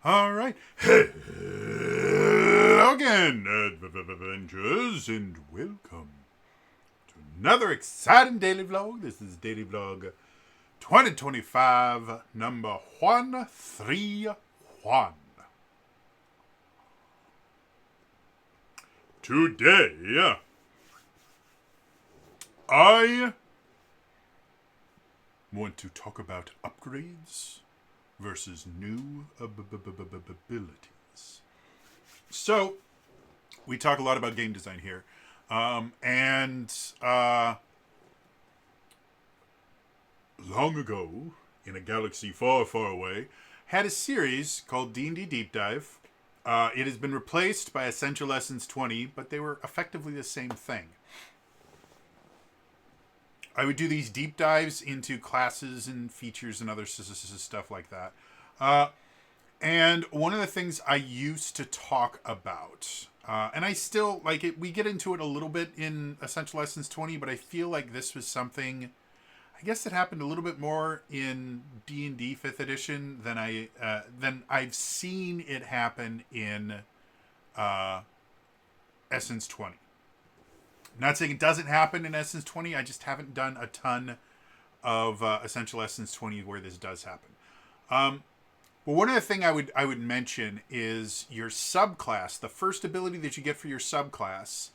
All right. Hello again, adventurers, and welcome to another exciting daily vlog. This is Daily Vlog 2025, number 131. Today, I want to talk about upgrades versus new abilities. So, we talk a lot about game design here. And long ago, in a galaxy far, far away, had a series called D&D Deep Dive. It has been replaced by Essential Lessons 20, but they were effectively the same thing. I would do these deep dives into classes and features and other stuff like that. And one of the things I used to talk about, and I still like it, we get into it a little bit in Essential Lessons 20, but I feel like this was something, I guess, that happened a little bit more in D&D 5th edition than I've seen it happen in Essence 20. Not saying it doesn't happen in Essence 20. I just haven't done a ton of Essential Essence 20 where this does happen. Well, one other thing I would mention is your subclass. The first ability that you get for your subclass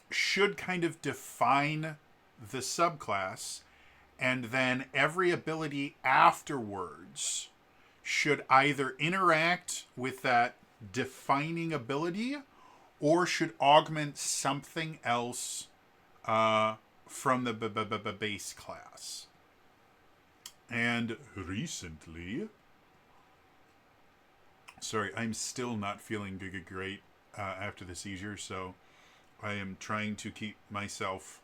should kind of define the subclass, and then every ability afterwards should either interact with that defining ability or should augment something else from the base class. And recently, sorry, I'm still not feeling great after the seizure, so I am trying to keep myself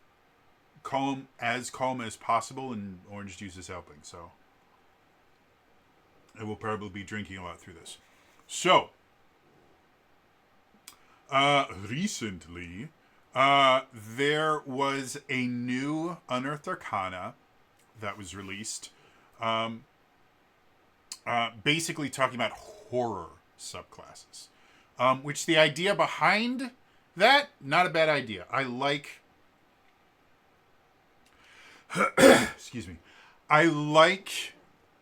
calm as possible, and orange juice is helping, so I will probably be drinking a lot through this. So, recently, there was a new Unearthed Arcana that was released, basically talking about horror subclasses, which the idea behind that, not a bad idea. I like, excuse me, I like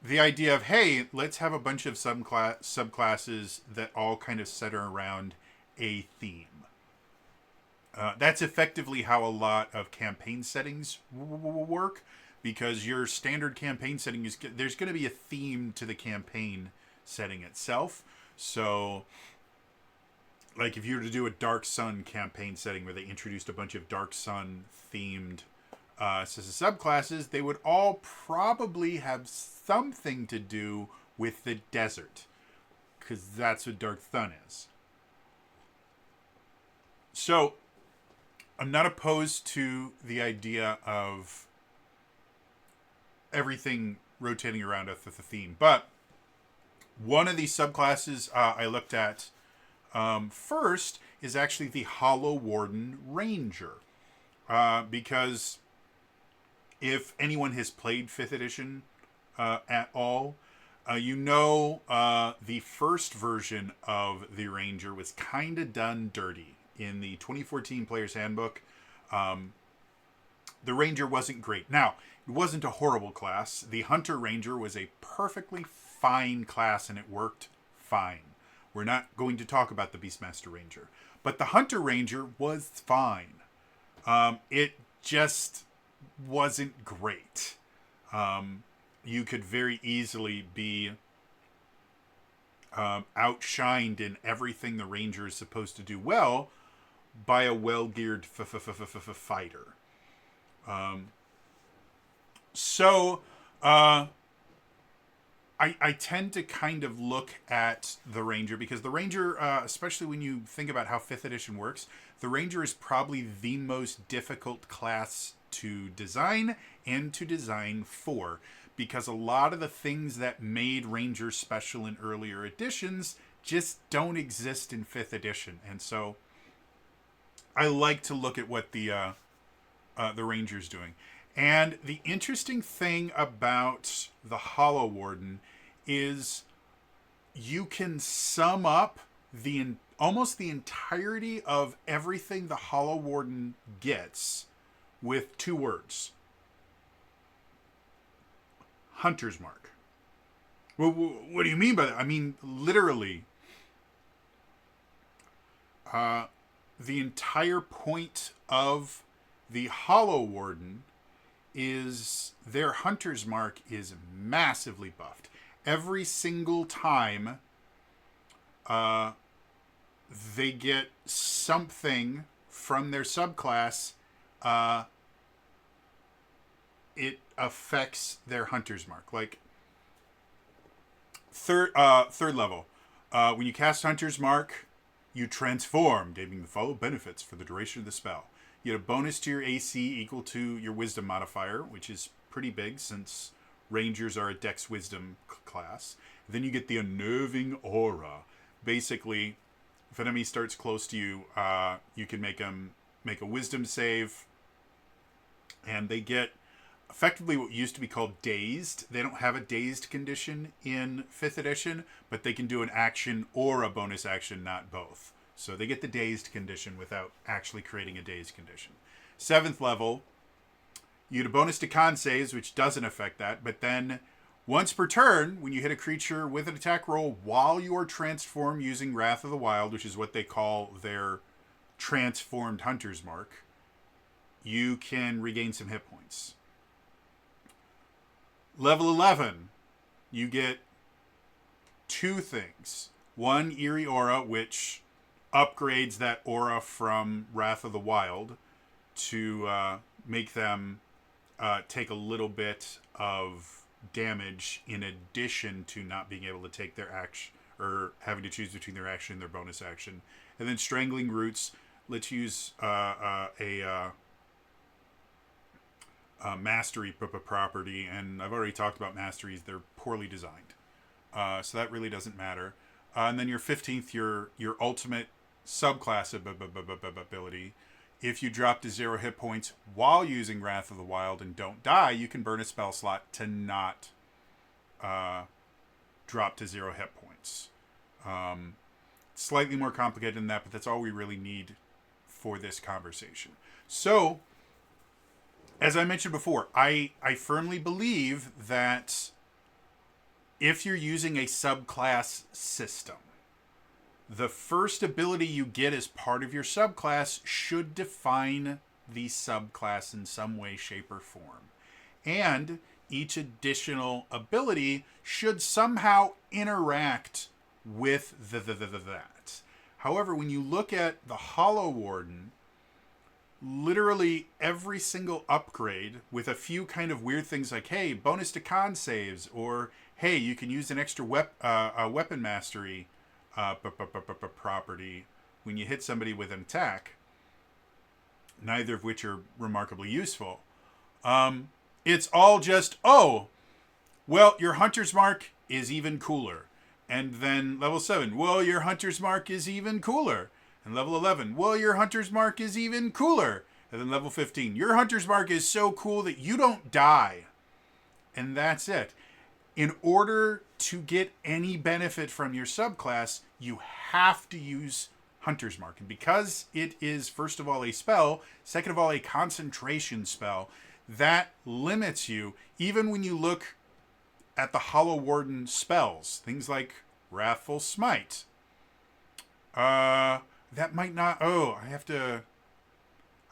the idea of, hey, let's have a bunch of subclasses that all kind of center around a theme. That's effectively how a lot of campaign settings work, because your standard campaign setting is, there's going to be a theme to the campaign setting itself. So, like if you were to do a Dark Sun campaign setting where they introduced a bunch of Dark Sun themed subclasses, they would all probably have something to do with the desert, because that's what Dark Sun is. So, I'm not opposed to the idea of everything rotating around a theme, but one of these subclasses I looked at first is actually the Hollow Warden Ranger, because if anyone has played 5th edition at all, the first version of the Ranger was kind of done dirty. In the 2014 Player's Handbook, the Ranger wasn't great. Now, it wasn't a horrible class. The Hunter Ranger was a perfectly fine class, and it worked fine. We're not going to talk about the Beastmaster Ranger. But the Hunter Ranger was fine. It just wasn't great. You could very easily be outshined in everything the Ranger is supposed to do well by a well-geared fighter. So, I tend to kind of look at the Ranger, because the Ranger, especially when you think about how 5th edition works, the Ranger is probably the most difficult class to design and to design for, because a lot of the things that made Rangers special in earlier editions just don't exist in 5th edition. And so I like to look at what the Ranger's doing. And the interesting thing about the Hollow Warden is you can sum up almost the entirety of everything the Hollow Warden gets with 2 words: Hunter's Mark. Well, what do you mean by that? I mean, literally, the entire point of the Hollow Warden is their Hunter's Mark is massively buffed. Every single time they get something from their subclass, it affects their Hunter's Mark. Like, third level, when you cast Hunter's Mark, you transform, giving the following benefits for the duration of the spell. You get a bonus to your AC equal to your Wisdom modifier, which is pretty big since Rangers are a Dex Wisdom class. Then you get the Unnerving Aura. Basically, if an enemy starts close to you, you can make them make a Wisdom save, and they get effectively what used to be called Dazed. They don't have a Dazed condition in 5th edition, but they can do an action or a bonus action, not both. So they get the Dazed condition without actually creating a Dazed condition. 7th level, you get a bonus to con saves, which doesn't affect that, but then once per turn, when you hit a creature with an attack roll while you are transformed using Wrath of the Wild, which is what they call their transformed Hunter's Mark, you can regain some hit points. Level 11, you get 2 things. 1, Eerie Aura, which upgrades that aura from Wrath of the Wild to make them take a little bit of damage in addition to not being able to take their action, or having to choose between their action and their bonus action. And then Strangling Roots lets you use a mastery property, and I've already talked about masteries. They're poorly designed, so that really doesn't matter. And then your 15th, your ultimate subclass ability. If you drop to 0 hit points while using Wrath of the Wild and don't die, you can burn a spell slot to not drop to 0 hit points. Slightly more complicated than that, but that's all we really need for this conversation. So, as I mentioned before, I firmly believe that if you're using a subclass system, the first ability you get as part of your subclass should define the subclass in some way, shape, or form. And each additional ability should somehow interact with that. However, when you look at the Hollow Warden, literally every single upgrade, with a few kind of weird things like, hey, bonus to con saves, or hey, you can use an extra weapon mastery property when you hit somebody with an attack, neither of which are remarkably useful. It's all just, oh, well, your Hunter's Mark is even cooler. And then level 7, well, your Hunter's Mark is even cooler. And level 11, well, your Hunter's Mark is even cooler. And then level 15, your Hunter's Mark is so cool that you don't die. And that's it. In order to get any benefit from your subclass, you have to use Hunter's Mark. And because it is, first of all, a spell, second of all, a concentration spell, that limits you. Even when you look at the Hollow Warden spells, things like Wrathful Smite, that might not... I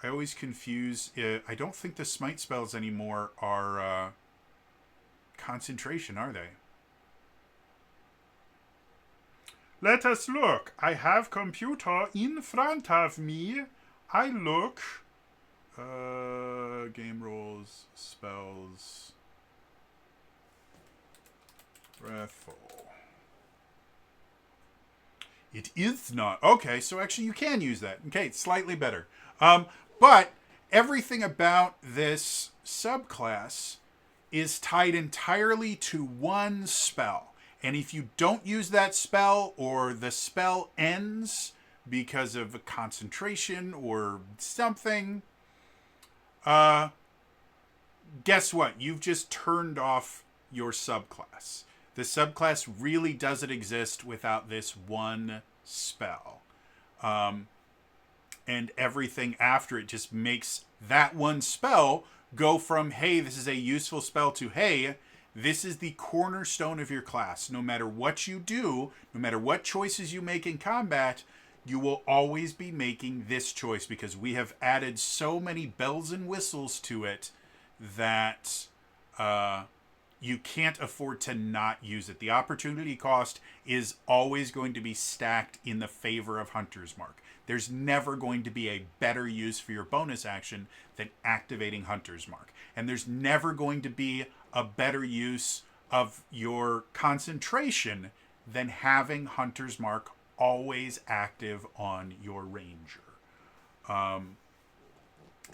always confuse... I don't think the Smite spells anymore are concentration, are they? Let us look. I have computer in front of me. I look. Game rules, spells. Wrathful. It is not. Okay, so actually you can use that. Okay, it's slightly better. But everything about this subclass is tied entirely to one spell. And if you don't use that spell, or the spell ends because of a concentration or something, guess what? You've just turned off your subclass. The subclass really doesn't exist without this one spell. And everything after it just makes that one spell go from, hey, this is a useful spell, to, hey, this is the cornerstone of your class. No matter what you do, no matter what choices you make in combat, you will always be making this choice because we have added so many bells and whistles to it that you can't afford to not use it. The opportunity cost is always going to be stacked in the favor of Hunter's Mark. There's never going to be a better use for your bonus action than activating Hunter's Mark. And there's never going to be a better use of your concentration than having Hunter's Mark always active on your ranger. And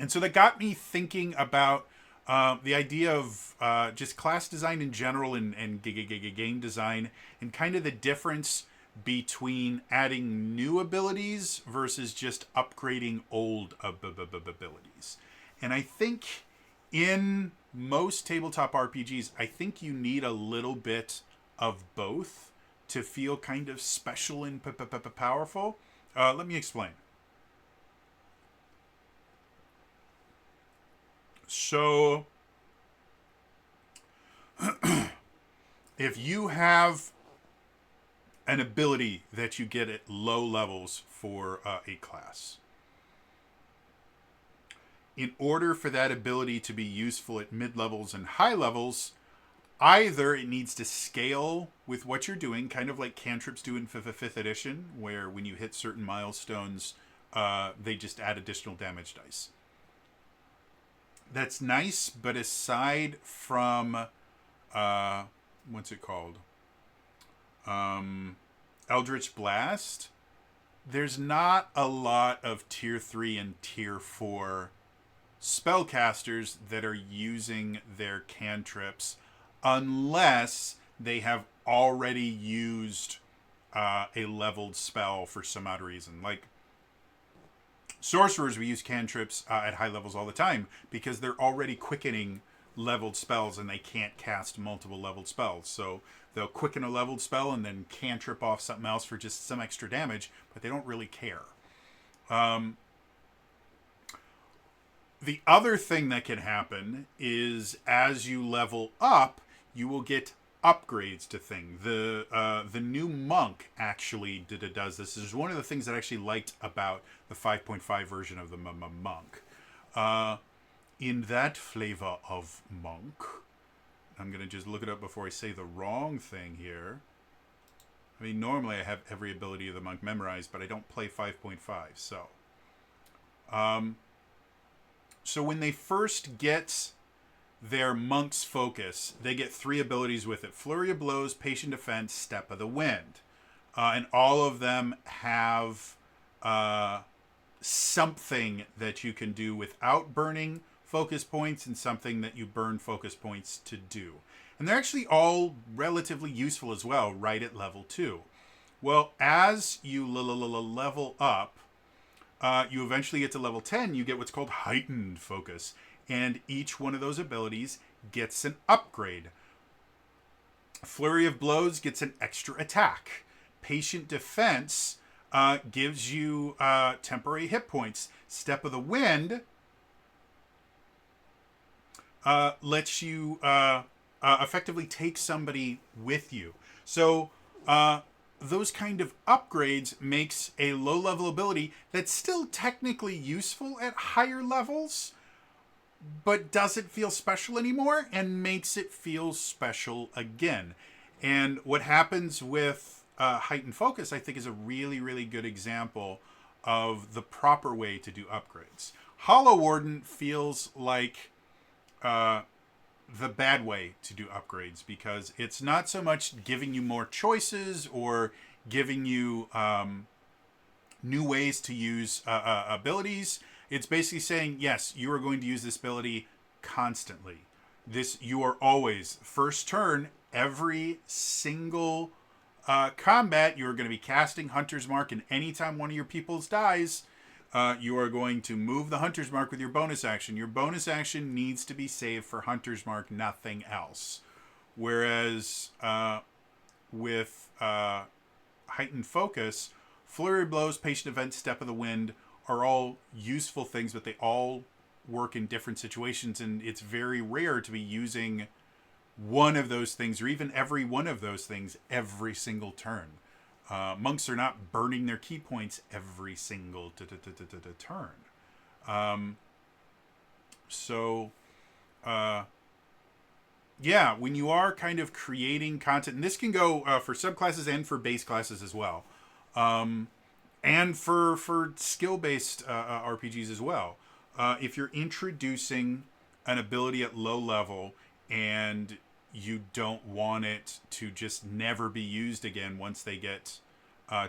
so that got me thinking about the idea of just class design in general and game design, and kind of the difference between adding new abilities versus just upgrading old abilities. And I think in most tabletop RPGs, I think you need a little bit of both to feel kind of special and powerful. Let me explain. So, if you have an ability that you get at low levels for a class, in order for that ability to be useful at mid levels and high levels, either it needs to scale with what you're doing, kind of like cantrips do in 5th edition, where when you hit certain milestones, they just add additional damage dice. That's nice, but aside from, what's it called? Eldritch Blast, there's not a lot of tier 3 and tier 4 spellcasters that are using their cantrips unless they have already used a leveled spell for some odd reason. Like sorcerers, we use cantrips at high levels all the time because they're already quickening leveled spells and they can't cast multiple leveled spells. So they'll quicken a leveled spell and then cantrip off something else for just some extra damage, but they don't really care. The other thing that can happen is as you level up, you will get upgrades to things. The new monk actually does this. This is one of the things that I actually liked about the 5.5 version of the monk. In that flavor of monk, I'm going to just look it up before I say the wrong thing here. I mean, normally I have every ability of the monk memorized, but I don't play 5.5, so. So when they first get their monk's focus, they get 3 abilities with it: Flurry of Blows, Patient Defense, Step of the Wind. And all of them have something that you can do without burning focus points and something that you burn focus points to do. And they're actually all relatively useful as well, right at level 2. Well, as you level up, you eventually get to level 10, you get what's called Heightened Focus. And each one of those abilities gets an upgrade. Flurry of Blows gets an extra attack. Patient Defense gives you temporary hit points. Step of the Wind lets you effectively take somebody with you. So those kind of upgrades makes a low-level ability that's still technically useful at higher levels, but doesn't feel special anymore, and makes it feel special again. And what happens with Heightened Focus, I think, is a really, really good example of the proper way to do upgrades. Hollow Warden feels like the bad way to do upgrades, because it's not so much giving you more choices or giving you new ways to use abilities. It's basically saying, yes, you are going to use this ability constantly. You are always, first turn, every single combat, you're going to be casting Hunter's Mark, and anytime one of your peoples dies, you are going to move the Hunter's Mark with your bonus action. Your bonus action needs to be saved for Hunter's Mark, nothing else. Whereas with heightened focus, flurry of blows, patient event, step of the wind are all useful things, but they all work in different situations, and it's very rare to be using one of those things or even every one of those things every single turn. Monks are not burning their key points every single turn. So, yeah, when you are kind of creating content, and this can go for subclasses and for base classes as well, and for skill based RPGs as well. If you're introducing an ability at low level and you don't want it to just never be used again once they get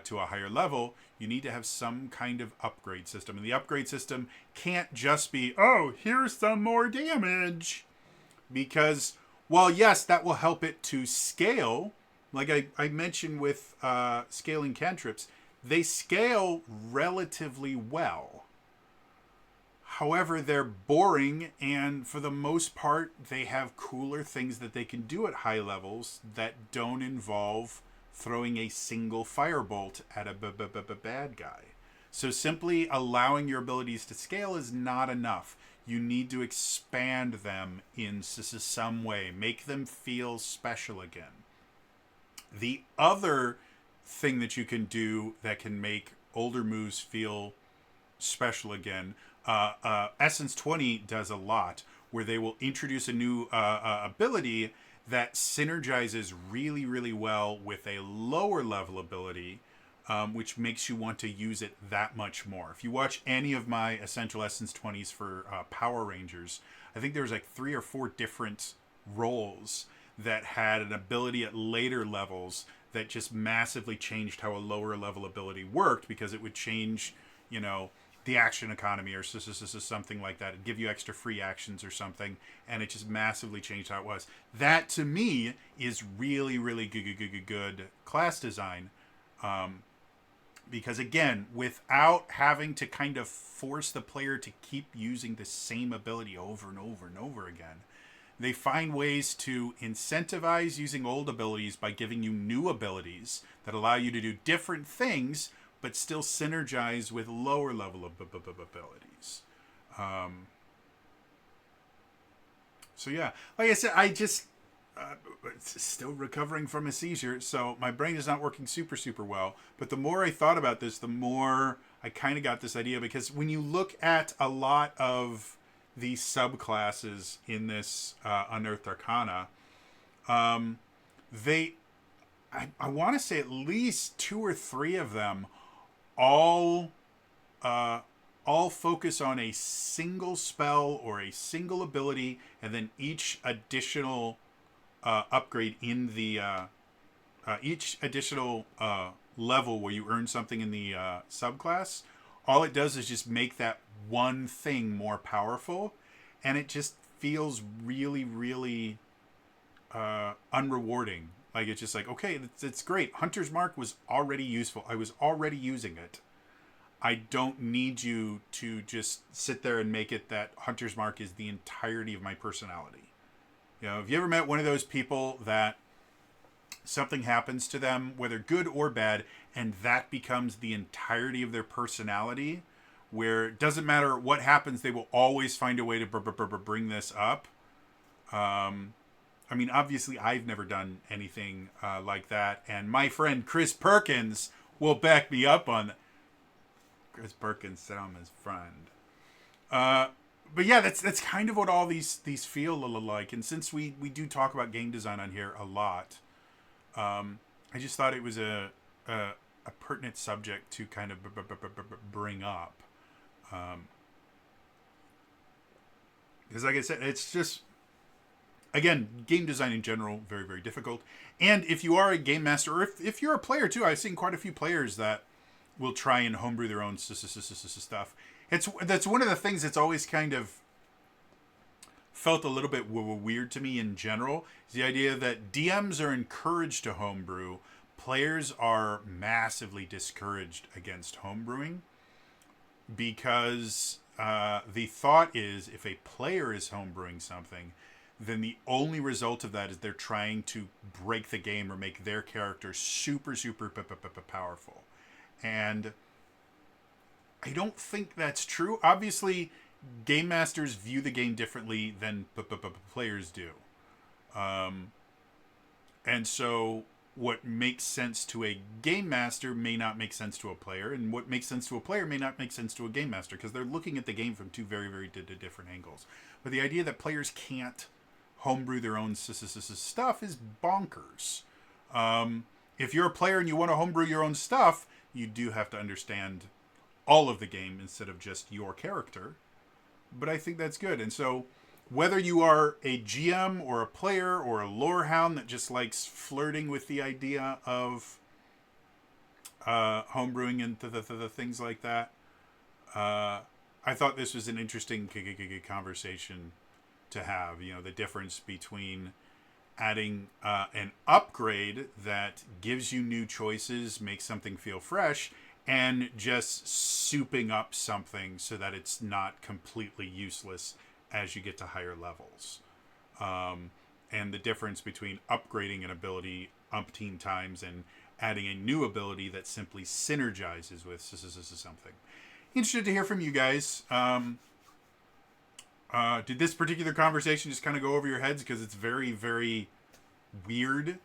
to a higher level, you need to have some kind of upgrade system. And the upgrade system can't just be, oh, here's some more damage. Because, while yes, that will help it to scale, like I mentioned with scaling cantrips, they scale relatively well. However, they're boring, and for the most part, they have cooler things that they can do at high levels that don't involve throwing a single firebolt at a bad guy. So simply allowing your abilities to scale is not enough. You need to expand them in some way, make them feel special again. The other thing that you can do that can make older moves feel special again, Essence 20 does a lot, where they will introduce a new ability that synergizes really, really well with a lower level ability, which makes you want to use it that much more. If you watch any of my Essential Essence 20s for Power Rangers, I think there's like 3 or 4 different roles that had an ability at later levels that just massively changed how a lower level ability worked, because it would change, the action economy or something like that. It'd give you extra free actions or something, and it just massively changed how it was. That, to me, is really, really good class design. Because, again, without having to kind of force the player to keep using the same ability over and over and over again, they find ways to incentivize using old abilities by giving you new abilities that allow you to do different things but still synergize with lower level of abilities. So yeah, like I said, I just still recovering from a seizure, so my brain is not working super well. But the more I thought about this, the more I kind of got this idea, because when you look at a lot of the subclasses in this Unearthed Arcana, I want to say at least 2 or 3 of them all focus on a single spell or a single ability, and then each additional upgrade in the each additional level where you earn something in the subclass, all it does is just make that one thing more powerful, and it just feels really, really unrewarding. Like, it's just like, okay, it's great. Hunter's Mark was already useful. I was already using it. I don't need you to just sit there and make it that Hunter's Mark is the entirety of my personality. Have you ever met one of those people that something happens to them, whether good or bad, and that becomes the entirety of their personality, where it doesn't matter what happens, they will always find a way to bring this up? I mean, obviously, I've never done anything like that, and my friend Chris Perkins will back me up on that. Chris Perkins, Selma's friend. But yeah, that's kind of what all these feel like. And since we do talk about game design on here a lot, I just thought it was a pertinent subject to kind of bring up. Because like I said, it's just, again, game design in general, very, very difficult. And if you are a game master, or if you're a player too, I've seen quite a few players that will try and homebrew their own stuff. That's one of the things that's always kind of felt a little bit weird to me in general, is the idea that DMs are encouraged to homebrew. Players are massively discouraged against homebrewing, because the thought is, if a player is homebrewing something, then the only result of that is they're trying to break the game or make their character super, super powerful. And I don't think that's true. Obviously, game masters view the game differently than players do. And so what makes sense to a game master may not make sense to a player, and what makes sense to a player may not make sense to a game master, because they're looking at the game from two very, very different angles. But the idea that players can't homebrew their own stuff is bonkers. If you're a player and you want to homebrew your own stuff, you do have to understand all of the game instead of just your character. But I think that's good. And so whether you are a GM or a player or a lore hound that just likes flirting with the idea of homebrewing and the things like that, I thought this was an interesting conversation to have. You know, the difference between adding an upgrade that gives you new choices, makes something feel fresh, and just souping up something so that it's not completely useless as you get to higher levels. And the difference between upgrading an ability umpteen times and adding a new ability that simply synergizes with something. Interested to hear from you guys. Did this particular conversation just kind of go over your heads because it's very, very weird?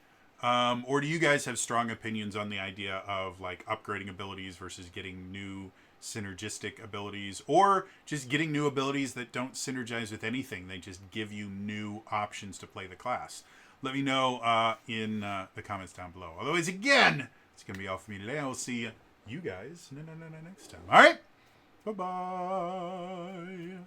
Or do you guys have strong opinions on the idea of like upgrading abilities versus getting new synergistic abilities, or just getting new abilities that don't synergize with anything? They just give you new options to play the class. Let me know in the comments down below. Otherwise, again, it's going to be all for me today. I will see you guys next time. All right? Bye-bye.